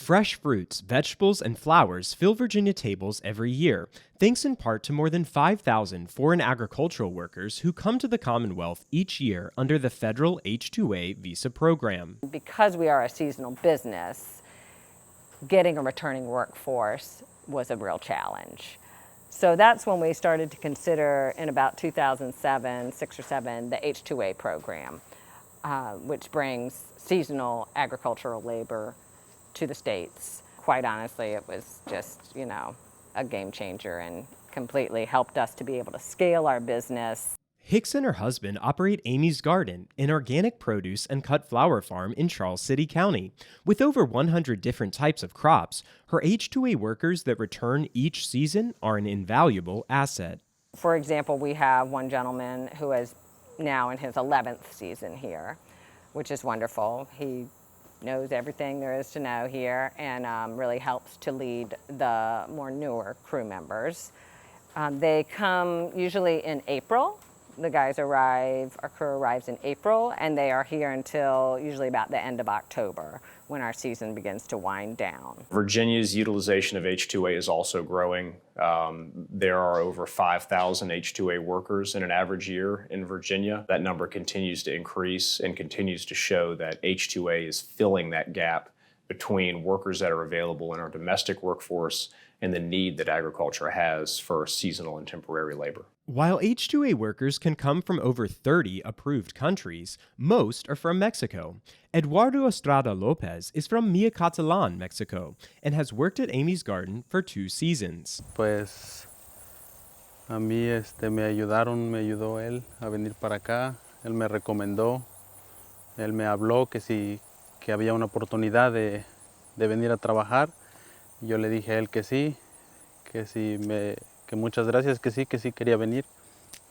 Fresh fruits, vegetables, and flowers fill Virginia tables every year, thanks in part to more than 5,000 foreign agricultural workers who come to the Commonwealth each year under the federal H-2A visa program. Because we are a seasonal business, getting a returning workforce was a real challenge. So that's when we started to consider in about 2007, 6 or 7, the H-2A program, which brings seasonal agricultural labor to the States. Quite honestly, it was just, a game changer and completely helped us to be able to scale our business. Hicks and her husband operate Amy's Garden, an organic produce and cut flower farm in Charles City County. With over 100 different types of crops, her H-2A workers that return each season are an invaluable asset. For example, we have one gentleman who is now in his 11th season here, which is wonderful. He knows everything there is to know here and really helps to lead the more newer crew members. They come usually in April. The guys arrive, our crew arrives in April, and they are here until usually about the end of October when our season begins to wind down. Virginia's utilization of H-2A is also growing. There are over 5,000 H-2A workers in an average year in Virginia. That number continues to increase and continues to show that H-2A is filling that gap between workers that are available in our domestic workforce and the need that agriculture has for seasonal and temporary labor. While H-2A workers can come from over 30 approved countries, most are from Mexico. Eduardo Estrada Lopez is from Miacatlan, Mexico, and has worked at Amy's Garden for 2 seasons. Pues a mí me ayudó él a venir para acá. Él me recomendó, él me habló que había una oportunidad de venir a trabajar. Yo le dije a él que sí, que muchas gracias, que sí quería venir.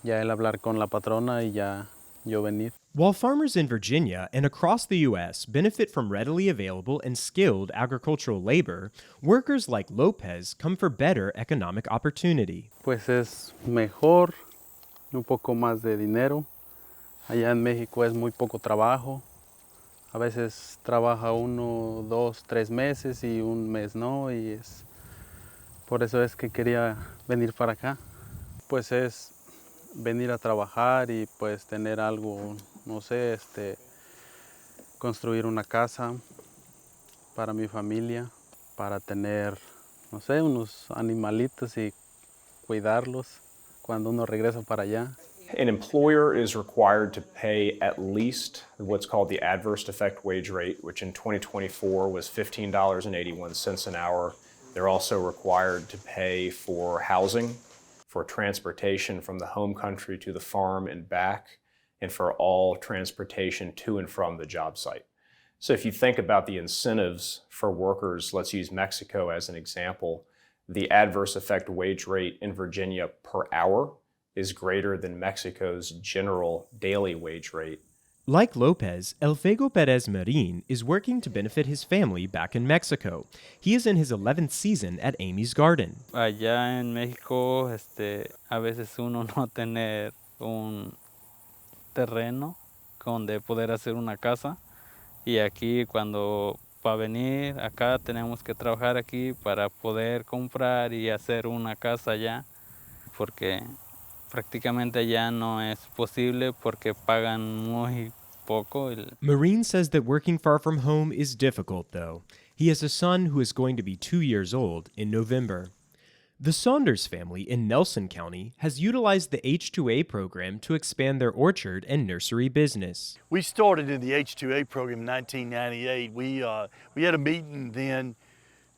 Ya él hablar con la patrona y ya yo venir. While farmers in Virginia and across the U.S. benefit from readily available and skilled agricultural labor, workers like Lopez come for better economic opportunity. Pues es mejor, un poco más de dinero. Allá en México es muy poco trabajo. A veces trabaja 1, 2, 3 meses y un mes no, y por eso es que quería venir para acá. Pues es venir a trabajar y pues tener algo, no sé, construir una casa para mi familia, para tener, no sé, unos animalitos y cuidarlos cuando uno regresa para allá. An employer is required to pay at least what's called the adverse effect wage rate, which in 2024 was $15.81 an hour. They're also required to pay for housing, for transportation from the home country to the farm and back, and for all transportation to and from the job site. So if you think about the incentives for workers, let's use Mexico as an example, the adverse effect wage rate in Virginia per hour is greater than Mexico's general daily wage rate. Like Lopez, Elfego Perez Marin is working to benefit his family back in Mexico. He is in his 11th season at Amy's Garden. Allá en México, a veces uno no tener un terreno donde poder hacer una casa. Y aquí cuando va a venir, acá tenemos que trabajar aquí para poder comprar y hacer una casa allá. Porque prácticamente ya no es posible porque pagan muy poco. Marin says that working far from home is difficult, though. He has a son who is going to be 2 years old in November. The Saunders family in Nelson County has utilized the H-2A program to expand their orchard and nursery business. We started in the H-2A program in 1998. We had a meeting then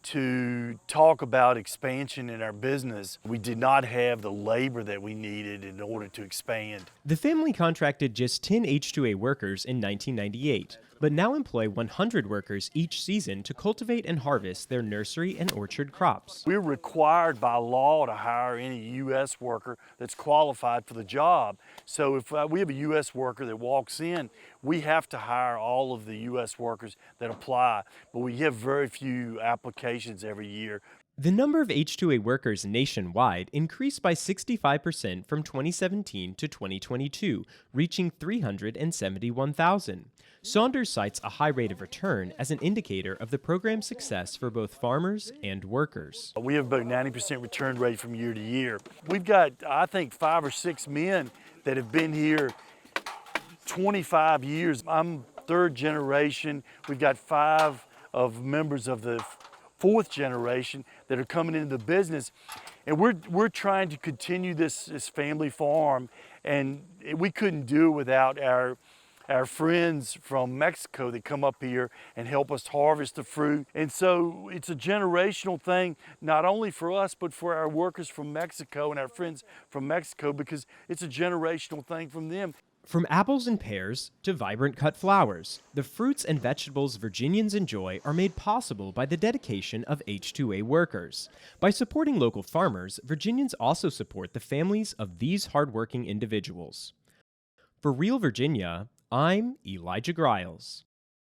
to talk about expansion in our business. We did not have the labor that we needed in order to expand. The family contracted just 10 H-2A workers in 1998, but now employ 100 workers each season to cultivate and harvest their nursery and orchard crops. We're required by law to hire any U.S. worker that's qualified for the job. So if we have a U.S. worker that walks in, we have to hire all of the U.S. workers that apply, but we have very few applications every year. The number of H-2A workers nationwide increased by 65% from 2017 to 2022, reaching 371,000. Saunders cites a high rate of return as an indicator of the program's success for both farmers and workers. We have about 90% return rate from year to year. We've got, I think, 5 or 6 men that have been here 25 years. I'm third generation. We've got 5 of members of the fourth generation that are coming into the business, and we're trying to continue this family farm, and we couldn't do it without our friends from Mexico that come up here and help us harvest the fruit. And so it's a generational thing, not only for us, but for our workers from Mexico and our friends from Mexico, because it's a generational thing from them. From apples and pears to vibrant cut flowers, the fruits and vegetables Virginians enjoy are made possible by the dedication of H-2A workers. By supporting local farmers, Virginians also support the families of these hardworking individuals. For Real Virginia, I'm Elijah Griles.